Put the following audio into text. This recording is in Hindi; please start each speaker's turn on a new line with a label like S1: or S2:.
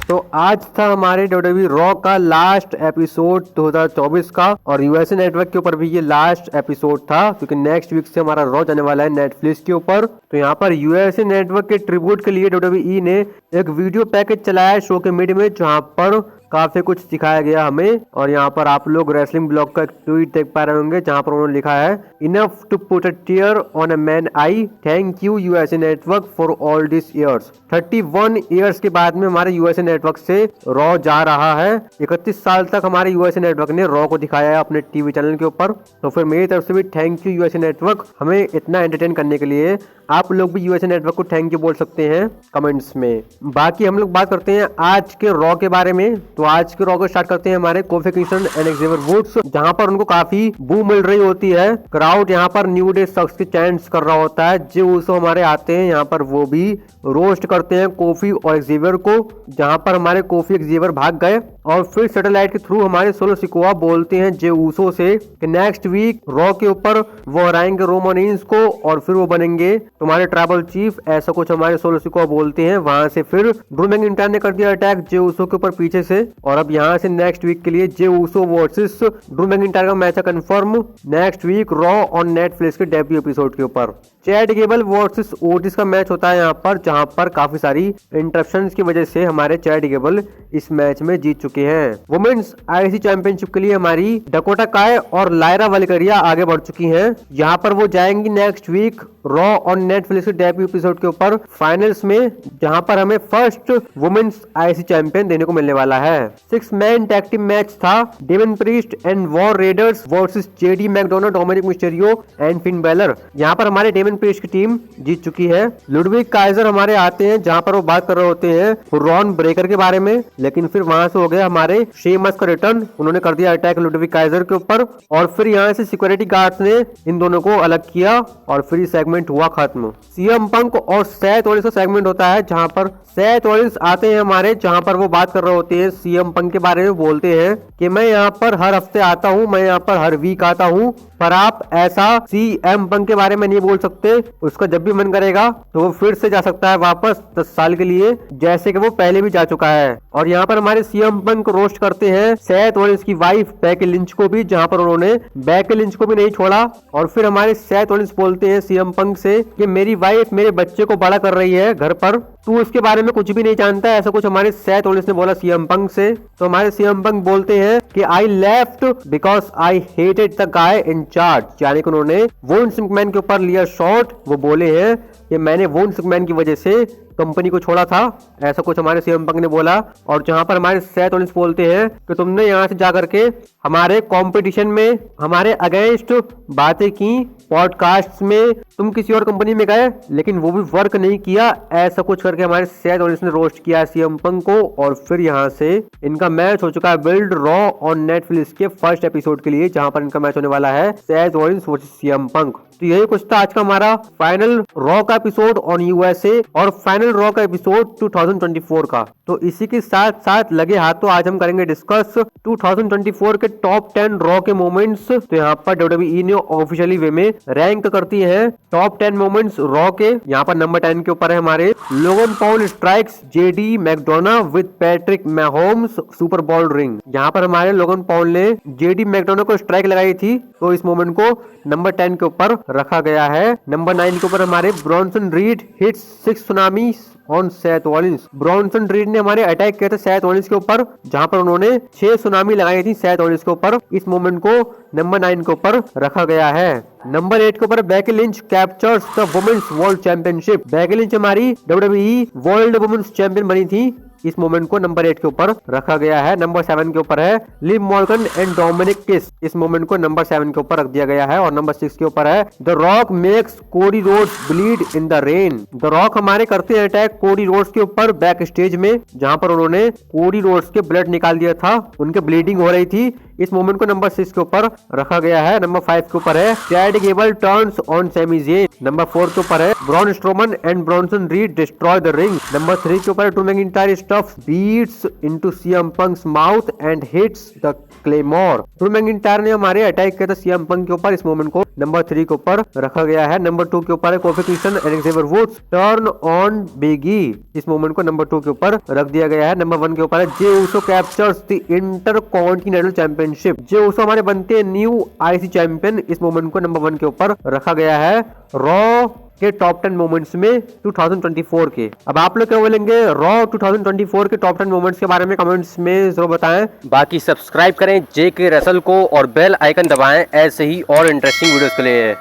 S1: तो आज था हमारे WWE रॉ का लास्ट एपिसोड 2024 का, और यूएसए नेटवर्क के ऊपर भी ये लास्ट एपिसोड था क्योंकि नेक्स्ट वीक से हमारा रॉ जाने वाला है नेटफ्लिक्स के ऊपर। तो यहाँ पर यूएसए नेटवर्क के ट्रिब्यूट के लिए WWE ने एक वीडियो पैकेज चलाया है शो के मिड में, जहाँ पर काफी कुछ सिखाया गया हमें। और यहाँ पर आप लोग रेसलिंग ब्लॉग का एक ट्वीट देख पा रहे होंगे जहाँ पर उन्होंने लिखा है, enough to put a tear on a man eye, thank you USA network for all this years. 31 years के बाद में हमारे यूएसए नेटवर्क से रॉ जा रहा है। 31 साल तक हमारे यूएसए नेटवर्क ने रॉ को दिखाया है अपने टीवी चैनल के ऊपर। तो फिर मेरी तरफ से भी थैंक यू यूएसए नेटवर्क, हमें इतना एंटरटेन करने के लिए। आप लोग भी यूएसए नेटवर्क को थैंक यू बोल सकते हैं कमेंट्स में। बाकी हम लोग बात करते हैं आज के रॉ के बारे में। तो आज के रॉ को स्टार्ट करते हैं हमारे Kofi Kingston and Xavier Woods, जहां पर उनको काफी बू मिल रही होती है। क्राउड यहाँ पर न्यू डे शख्स के चैंट्स कर रहा होता है। जे उसो हमारे आते हैं यहाँ पर, वो भी रोस्ट करते हैं कोफी और एक्सेवियर को, जहां पर हमारे कोफी एक्सेवियर भाग गए। और फिर सैटेलाइट के थ्रू हमारे सोलो सिकोआ बोलते हैं जे उसो से कि नेक्स्ट वीक रॉ के ऊपर वो हराएंगे रोमन रेंज को और फिर वो बनेंगे तुम्हारे ट्राइबल चीफ, ऐसा कुछ हमारे सोलो सिकोआ बोलते हैं। वहां से फिर ड्रू मैकइंटायर ने कर दिया अटैक जे उसो के ऊपर पीछे से, और अब यहाँ से नेक्स्ट वीक के लिए Jey Uso versus Drew McIntyre का मैच है confirm next week Raw on Netflix के डेब्यू एपिसोड के ऊपर। चैट गेबल वर्सेस ओटिस का मैच होता है यहाँ पर, जहाँ पर काफी सारी इंटरप्शंस की वजह से हमारे चैट गेबल इस मैच में जीत चुके हैं। वुमेन्स आईसी चैंपियनशिप के लिए हमारी डकोटा काय और लायरा वल्करिया आगे बढ़ चुकी हैं। यहाँ पर वो जाएंगी next week Raw on Netflix के डेब्यू एपिसोड के ऊपर फाइनल्स में, जहाँ पर हमें फर्स्ट वुमेन्स आईसी चैंपियन देने को मिलने वाला है। 6 मैन टैग टीम मैच था, Damian Priest and War Raiders versus JD McDonagh, Dominik Mysterio and Finn Balor. यहाँ पर हमारे डेमन प्रीस्ट की टीम जीत चुकी है। लुडविग काइजर हमारे आते हैं, जहाँ पर वो बात कर रहे होते हैं रॉन ब्रेकर के बारे में, लेकिन फिर वहां से हो गया हमारे शेमस का रिटर्न। उन्होंने कर दिया अटैक लुडविग काइजर के ऊपर, और फिर यहाँ से सिक्योरिटी गार्ड्स ने इन दोनों को अलग किया और फिर ये सेगमेंट हुआ खत्म। सीएम पंक और सेथ रॉलिंस का सेगमेंट होता है, जहाँ पर सेथ रॉलिंस आते हैं हमारे, जहाँ पर वो बात कर रहे होते हैं सीएम पंक के बारे में। बोलते हैं कि मैं यहाँ पर हर हफ्ते आता हूँ, मैं यहाँ पर हर वीक आता हूँ, पर आप ऐसा सीएम पंक के बारे में नहीं बोल सकते। उसका जब भी मन करेगा तो वो फिर से जा सकता है वापस 10 साल के लिए, जैसे कि वो पहले भी जा चुका है। और यहाँ पर हमारे सीएम पंक रोस्ट करते हैं सेथ रॉलिंस की वाइफ बेकी लिंच को भी, जहाँ पर उन्होंने बेकी लिंच को भी नहीं छोड़ा। और फिर हमारे सेथ रॉलिंस बोलते हैं सीएम पंक से कि मेरी वाइफ मेरे बच्चे को बड़ा कर रही है घर पर, तू उसके बारे में कुछ भी नहीं जानता, ऐसा कुछ हमारे सेथ रॉलिंस ने बोला सीएम पंक से। तो हमारे सीएम पंक बोलते हैं कि I left because I hated the guy in charge, यानी कि उन्होंने विंस मैकमैन के ऊपर लिया शॉट। वो बोले हैं कि मैंने विंस मैकमैन की वजह से कंपनी को छोड़ा था, ऐसा कुछ हमारे सीएम पंक ने बोला। और जहां पर हमारे सेथ रॉलिंस बोलते हैं कि तुमने यहां से जाकर के हमारे कंपटीशन में हमारे अगेंस्ट बातें की, पॉडकास्ट में तुम किसी और कंपनी में गए लेकिन वो भी वर्क नहीं किया, ऐसा कुछ करके हमारे सेथ रॉलिंस ने रोस्ट किया सीएम पंक को। और फिर यहाँ से इनका मैच हो चुका है बिल्ड रॉ ऑन नेटफ्लिक्स के फर्स्ट एपिसोड के लिए, जहां पर इनका मैच होने वाला है Seth Rollins versus CM Punk. तो यही कुछ था आज का हमारा फाइनल रॉ का एपिसोड ऑन यूएसए और फाइनल रॉ का एपिसोड 2024 का। तो इसी के साथ साथ लगे हाथों आज हम करेंगे डिस्कस 2024 के टॉप 10 रॉ के मोमेंट्स। तो यहाँ पर WWE ने ऑफिशियली वे में रैंक करती है टॉप 10 मोमेंट्स रॉ के। यहाँ पर नंबर 10 के ऊपर है हमारे Logan Paul strikes JD McDonald with Patrick Mahomes Super Bowl ring. यहाँ पर हमारे लोगन पॉल ने जेडी मैकडोनाल्ड को स्ट्राइक लगाई थी, तो इस मोमेंट को नंबर 10 के ऊपर रखा गया है। नंबर 9 के ऊपर हमारे Bronson read hits 6 tsunami on Seth Rollins. Bronson read ने हमारे अटैक किया था सेथ रॉलिंस के ऊपर, जहां पर उन्होंने 6 सुनामी लगाई थी सेथ रॉलिंस के ऊपर। इस मोमेंट को नंबर 9 के ऊपर रखा गया है। नंबर 8 के ऊपर Becky Lynch captures the women's world championship. Becky Lynch हमारी WWE वर्ल्ड वुमेन्स चैंपियन बनी थी, इस मोमेंट को नंबर 8 के ऊपर रखा गया है। नंबर 7 के ऊपर है लिव मॉर्गन एंड डोमिनिक किस, इस मोमेंट को नंबर 7 के ऊपर रख दिया गया है। और नंबर 6 के ऊपर है the rock makes Cody Rhodes bleed in the rain. The rock हमारे करते हैं अटैक कोडी रोड्स के ऊपर बैक स्टेज में, जहां पर उन्होंने कोडी रोड्स के ब्लड निकाल दिया था, उनके ब्लीडिंग हो रही थी, इस मोमेंट को नंबर 6 के ऊपर रखा गया है। नंबर 5 के ऊपर है Chad Gable turns on Sami Zayn. Number 4 के ऊपर है Braun Strowman and Bronson Reed destroy the ring. Number 3 के ऊपर है Drew McIntyre stuff beads into CM Punk's mouth and hits the Claymore. Drew McIntyre ने हमारे अटैक किया था सीएम पंक के ऊपर, इस मोमेंट को नंबर 3 के ऊपर रखा गया है। नंबर 2 के ऊपर है Kofi Kingston and Xavier Woods turn on Big E, इस मोमेंट को नंबर 2 के ऊपर रख दिया गया है। नंबर 1 के ऊपर है Jey Uso captures the Intercontinental Championship, Jey Uso हमारे बनते हैं न्यू आईसी चैंपियन, इस मोमेंट को नंबर 1 के ऊपर रखा गया है रॉ के टॉप 10 मोमेंट्स में 2024 के। अब आप लोग क्या बोलेंगे रॉ 2024 के टॉप 10 मोमेंट्स के बारे में कमेंट्स में जरूर बताएं।
S2: बाकी सब्सक्राइब करें जेके रसल को और बेल आइकन दबाएं ऐसे ही और इंटरेस्टिंग वीडियोस के लिए।